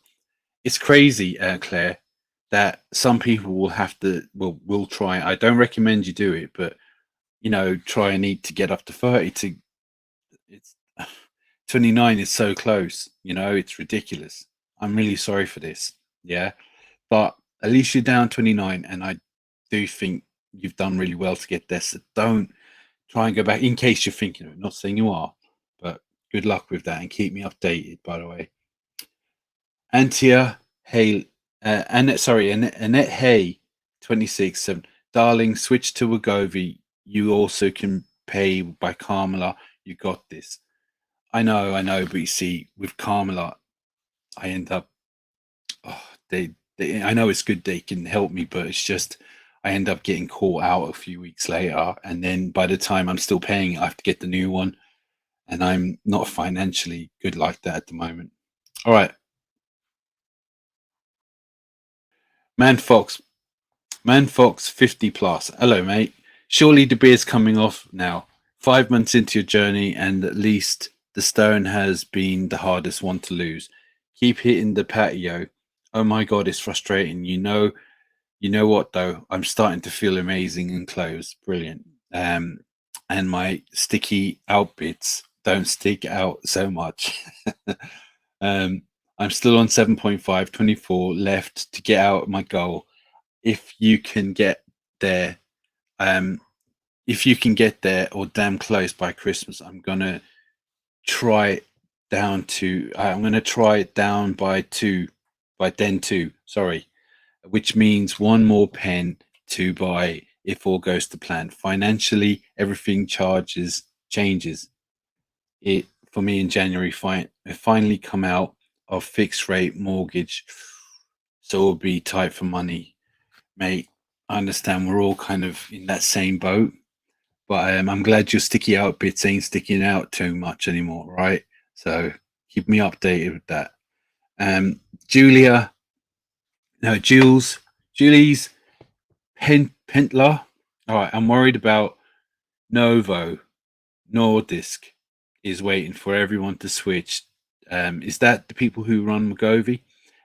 It's crazy, Claire, that some people will try. I don't recommend you do it, but try and need to get up to 30 to it's 29 is so close, it's ridiculous. I'm really sorry for this. Yeah. But at least you're down 29, and I do think you've done really well to get there. So don't try and go back in case you're thinking of it. Not saying you are, but good luck with that and keep me updated, by the way. Antia Hay, Annette Hay, 26, 7. Darling, switch to Wegovy. You also can pay by Carmela. You got this. I know, but you see, with Carmela, I end up, oh, I know it's good they can help me, but it's just, I end up getting caught out a few weeks later. And then by the time I'm still paying, I have to get the new one. And I'm not financially good like that at the moment. All right. Man Fox, Man Fox 50 plus. Hello, mate. Surely the beer's coming off now. 5 months into your journey, and at least the stone has been the hardest one to lose. Keep hitting the patio. Oh my god, it's frustrating. You know what though? I'm starting to feel amazing and close. Brilliant. And my sticky out bits don't stick out so much. um, I'm still on 7.5, 24 left to get out my goal. If you can get there, um, if you can get there or damn close by Christmas, try it I'm gonna try it down by two, by then two. Sorry, which means one more pen to buy if all goes to plan. Financially, everything changes. it for me in January. Finally come out of fixed rate mortgage, so it'll be tight for money, mate. I understand we're all kind of in that same boat, but I'm glad your sticky out bits ain't sticking out too much anymore, right? So keep me updated with that. Um, Julia, no, Julie's Pentler. All right, I'm worried about Novo Nordisk is waiting for everyone to switch. Is that the people who run Wegovy?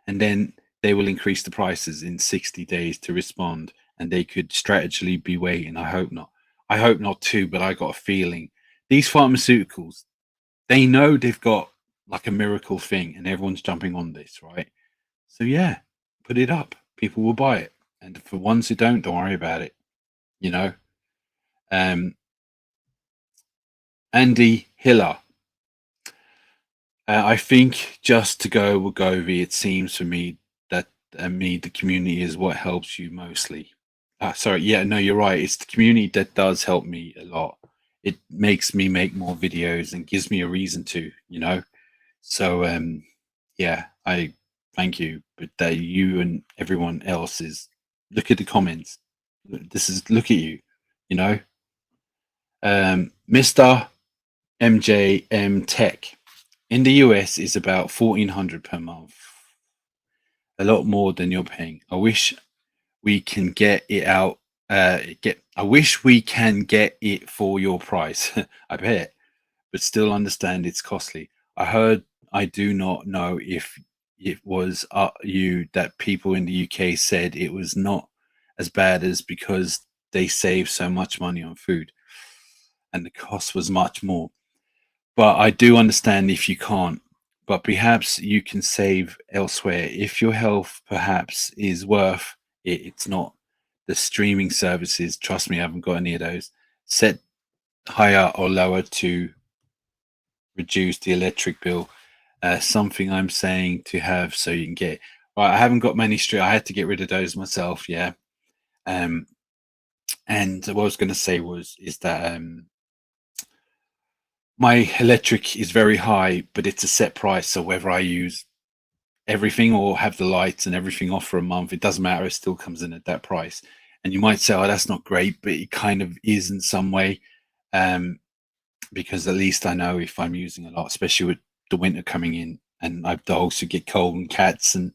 And then they will increase the prices in 60 days to respond, and they could strategically be waiting. I hope not. I hope not too, but I got a feeling these pharmaceuticals, they know they've got like a miracle thing, and everyone's jumping on this, right? So yeah, put it up. People will buy it. And for ones who don't worry about it, you know. Um, Andy Hiller. I think just to go Wegovy, it seems for me that the community is what helps you mostly. Sorry, yeah, no, you're right. It's the community that does help me a lot. It makes me make more videos and gives me a reason to, you know. So yeah, I thank you, but that you and everyone else is look at the comments. This is look at you, you know. Mr. MJM Tech in the US is about 1400 per month, a lot more than you're paying. I wish we can get it out. I wish we can get it for your price. I bet, but still understand it's costly. I heard. I do not know if it was you that people in the UK said it was not as bad as because they save so much money on food and the cost was much more. But I do understand if you can't. But perhaps you can save elsewhere. If your health perhaps is worth it, it's not the streaming services. Trust me, I haven't got any of those. Set higher or lower to reduce the electric bill. Something I'm saying to have so you can get. Right, I haven't got many stream. I had to get rid of those myself. Yeah. Um, and what I was going to say was is that my electric is very high, but it's a set price. So whether I use everything or have the lights and everything off for a month, it doesn't matter. It still comes in at that price. And you might say, "Oh, that's not great," but it kind of is in some way, um, because at least I know if I'm using a lot, especially with the winter coming in, and I have dogs who get cold and cats, and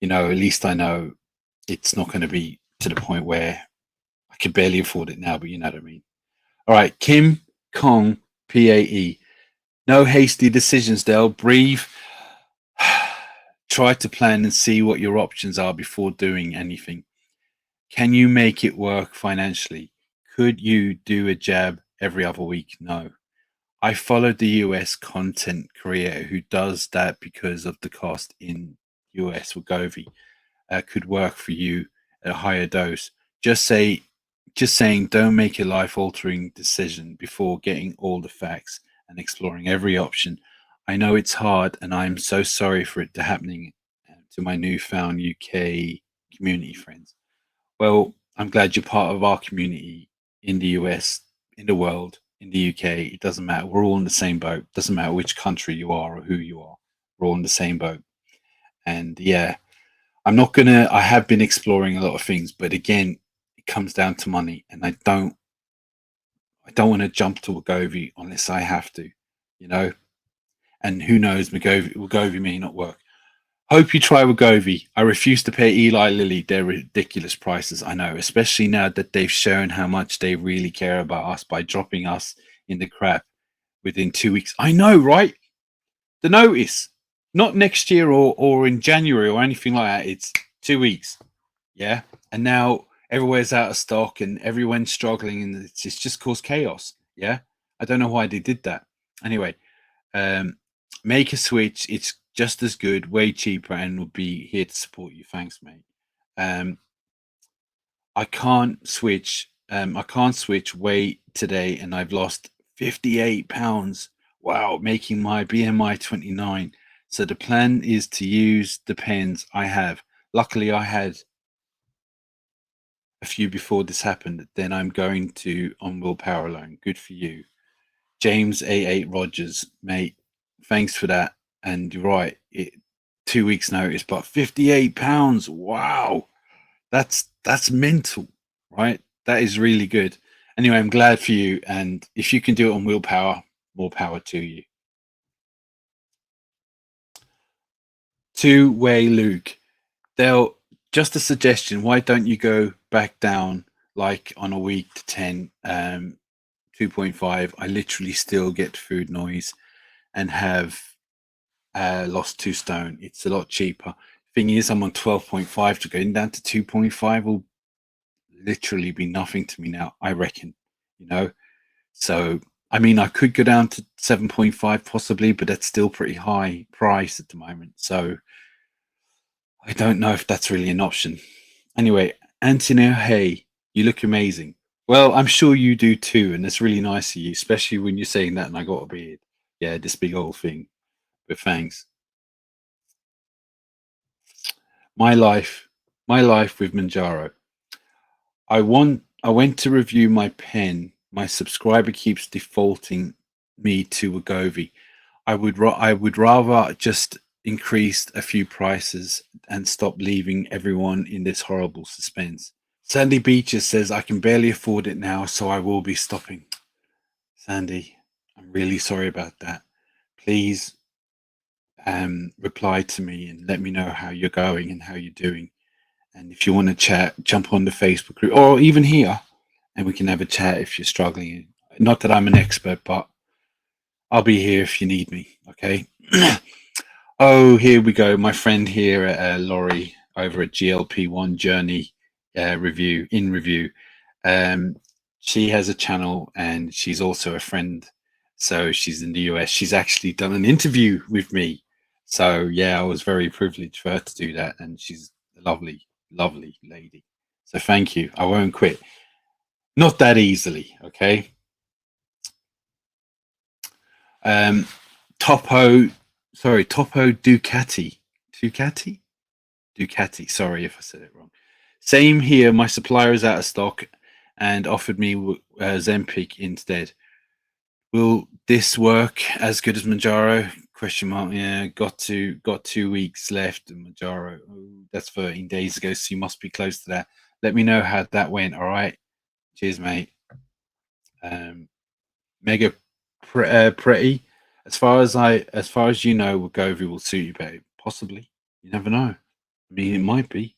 at least I know it's not going to be to the point where I could barely afford it now. But you know what I mean. All right, Kim Kong PAE. No hasty decisions, Dale. Breathe. Try to plan and see what your options are before doing anything. Can you make it work financially? Could you do a jab every other week? No. I followed the US content creator who does that because of the cost in US Wegovy could work for you at a higher dose. Just say, just saying, don't make a life-altering decision before getting all the facts and exploring every option. I know it's hard, and I'm so sorry for it to happening to my newfound UK community friends. Well, I'm glad you're part of our community in the US, in the world, in the UK. It doesn't matter. We're all in the same boat. It doesn't matter which country you are or who you are. We're all in the same boat. And yeah, I have been exploring a lot of things, but again, it comes down to money. And I don't want to jump to Wegovy unless I have to, you know? And who knows, Wegovy may not work. Hope you try Wegovy. I refuse to pay Eli Lilly their ridiculous prices. I know, especially now that they've shown how much they really care about us by dropping us in the crap within 2 weeks. I know, right? The notice, not next year or in January or anything like that. It's 2 weeks. Yeah. And now everywhere's out of stock and everyone's struggling and it's just caused chaos. Yeah. I don't know why they did that. Anyway, um, make a switch. It's just as good, way cheaper, and will be here to support you. Thanks, mate. Um, I can't switch. I can't switch weight today, and I've lost 58 pounds. Wow, making my BMI 29. So the plan is to use the pens I have. Luckily, I had a few before this happened. Then I'm going to on willpower alone. Good for you. James A8 Rogers, mate. Thanks for that. And you're right. 2 weeks notice, but £58. Wow. That's mental, right? That is really good. Anyway, I'm glad for you. And if you can do it on willpower, more power to you. Two-way Luke. They'll just a suggestion. Why don't you go back down like on a week to 10, 2.5? I literally still get food noise and have lost 2 stone. It's a lot cheaper. Thing is, I'm on 12.5, to going down to 2.5 will literally be nothing to me now, I reckon, you know. So I mean, I could go down to 7.5 possibly, but that's still pretty high price at the moment. So I don't know if that's really an option. Anyway, Antonio, hey, you look amazing. Well, I'm sure you do too, and it's really nice of you, especially when you're saying that and I got a beard. Yeah, this big old thing. But thanks. My life, my life with Manjaro. I went to review my pen. My subscriber keeps defaulting me to Wegovy. I would rather just increase a few prices and stop leaving everyone in this horrible suspense. Sandy Beecher says I can barely afford it now, so I will be stopping. Sandy, I'm really sorry about that. Please reply to me and let me know how you're going and how you're doing. And if you want to chat, jump on the Facebook group or even here and we can have a chat if you're struggling. Not that I'm an expert, but I'll be here if you need me. Okay. Oh, here we go. My friend here, Laurie, over at GLP-1 Journey review. Um, she has a channel and she's also a friend. So she's in the US. She's actually done an interview with me. So yeah, I was very privileged for her to do that. And she's a lovely, lovely lady. So thank you. I won't quit. Not that easily. Okay. Um, Topo, Topo Ducati. Ducati. Sorry if I said it wrong. Same here. My supplier is out of stock and offered me Zempic instead. Will this work as good as Mounjaro? Question mark. Yeah, got 2 weeks left. Mounjaro. Oh, that's 13 days ago, so you must be close to that. Let me know how that went. All right. Cheers, mate. Um, Mega pretty. As far as you know, Wegovy will suit you better. Possibly. You never know. I mean, it might be.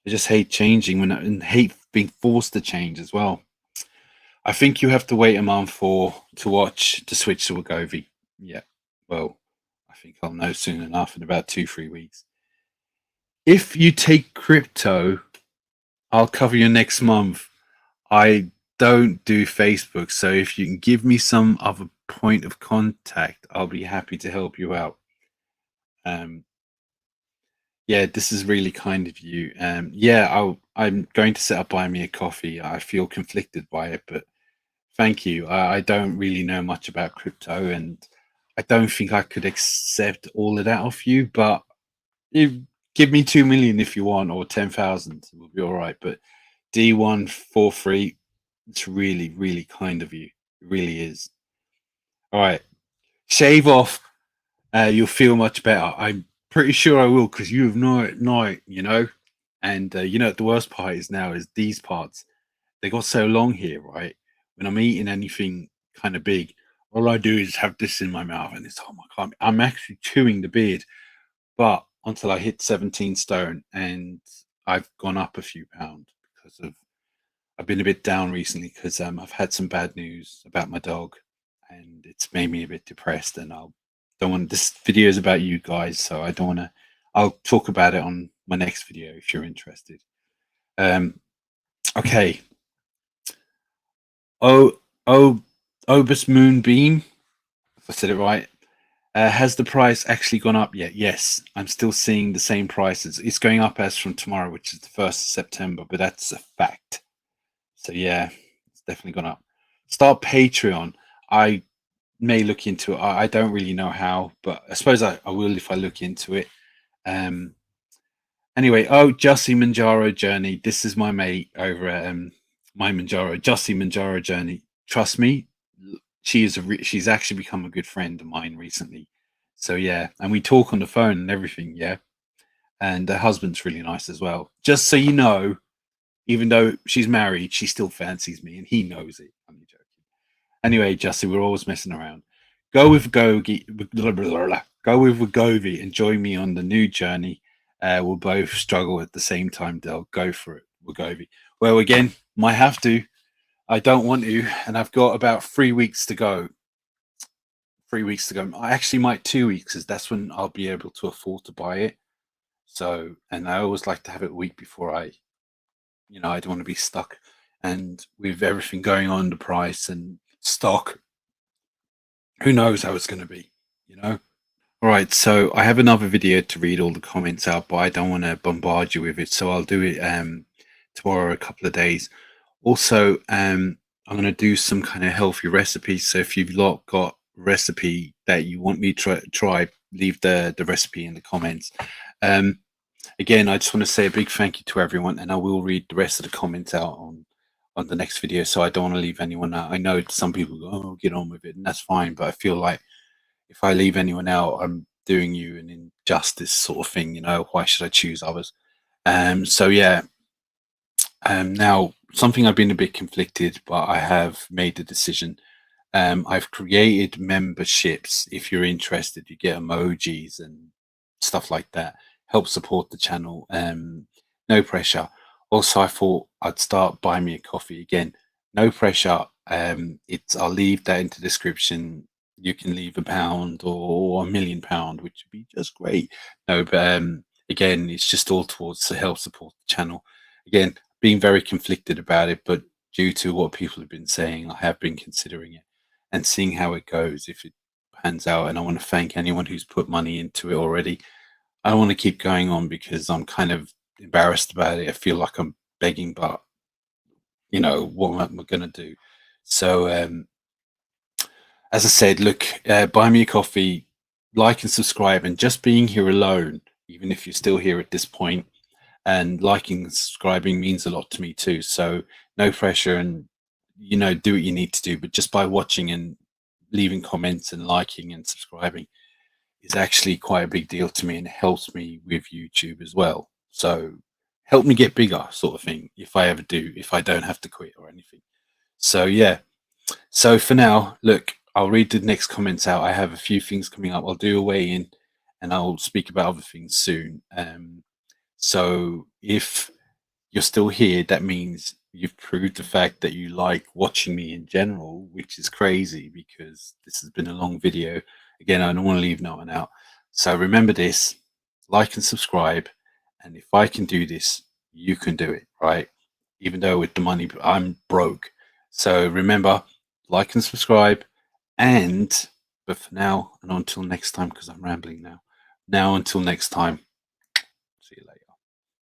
I just hate changing and hate being forced to change as well. I think you have to wait a month to watch to switch to Wegovy. Yeah. Well, I think I'll know soon enough in about 2-3 weeks. If you take crypto, I'll cover you next month. I don't do Facebook, so if you can give me some other point of contact, I'll be happy to help you out. Um, yeah, this is really kind of you. Yeah, I'm going to set up Buy Me a Coffee. I feel conflicted by it, but thank you. I don't really know much about crypto, and I don't think I could accept all of that off you. But you give me 2 million if you want, or 10,000, it will be all right. But D1 for free, it's really, really kind of you. It really is. All right, shave off. You'll feel much better. I'm pretty sure I will because you have no, you know. And you know, the worst part is now is these parts. They got so long here, right? When I'm eating anything kind of big, all I do is have this in my mouth, and it's oh my god, I'm actually chewing the beard. But until I hit 17 stone, and I've gone up a few pounds because of I've been a bit down recently because I've had some bad news about my dog, and it's made me a bit depressed. And I don't want this video is about you guys, so I don't want to. I'll talk about it on my next video if you're interested. Um, okay. Oh, oh, Obus Moonbeam. If I said it right. Has the price actually gone up yet? Yes, I'm still seeing the same prices. It's going up as from tomorrow, which is the 1st of September, but that's a fact. So yeah, it's definitely gone up. Start Patreon. I may look into it. I don't really know how, but I suppose I will if I look into it. Um, anyway, oh, Jussie Manjaro Journey. This is my mate over at my Manjaro, Jussie Manjaro Journey. Trust me, she's actually become a good friend of mine recently. So yeah, and we talk on the phone and everything. Yeah, and her husband's really nice as well. Just so you know, even though she's married, she still fancies me, and he knows it. I'm joking. Anyway, Justin, we're always messing around. Go with Gogi, blah, blah, blah, blah. Go with Wegovy and join me on the new journey. We'll both struggle at the same time. They'll go for it, Wegovy. Well, again, might have to. I don't want to, and I've got about 3 weeks to go. 3 weeks to go. I actually might 2 weeks, as that's when I'll be able to afford to buy it. So, and I always like to have it a week before I don't want to be stuck. And with everything going on, the price and stock, who knows how it's going to be, you know? All right, so I have another video to read all the comments out, but I don't want to bombard you with it, so I'll do it tomorrow, a couple of days. Also, I'm going to do some kind of healthy recipes. So if you've got recipe that you want me to try, leave the recipe in the comments. Again, I just want to say a big thank you to everyone, and I will read the rest of the comments out on the next video. So I don't want to leave anyone out. I know some people go, "Oh, get on with it," and that's fine. But I feel like if I leave anyone out, I'm doing you an injustice, sort of thing. Why should I choose others? So yeah. Now something I've been a bit conflicted, but I have made a decision. I've created memberships. If you're interested, you get emojis and stuff like that. Help support the channel. No pressure. Also, I thought I'd start Buy Me a Coffee again. No pressure. I'll leave that in the description. You can leave £1 or £1,000,000, which would be just great. No, but again, it's just all towards to help support the channel. Again, being very conflicted about it, but due to what people have been saying, I have been considering it and seeing how it goes if it pans out. And I want to thank anyone who's put money into it already. I don't want to keep going on because I'm kind of embarrassed about it. I feel like I'm begging, but what am I going to do? So, as I said, look, buy me a coffee, like and subscribe, and just being here alone, even if you're still here at this point, and liking and subscribing means a lot to me too. So no pressure, and do what you need to do, but just by watching and leaving comments and liking and subscribing is actually quite a big deal to me, and it helps me with YouTube as well. So help me get bigger, sort of thing, if I don't have to quit or anything. So yeah. So for now, look, I'll read the next comments out. I have a few things coming up. I'll do a weigh in, and I'll speak about other things soon. So if you're still here, that means you've proved the fact that you like watching me in general, which is crazy because this has been a long video. Again, I don't want to leave no one out. So remember this, like and subscribe. And if I can do this, you can do it, right? Even though with the money, I'm broke. So remember, like and subscribe. But for now, and until next time, because I'm rambling now. Now, until next time.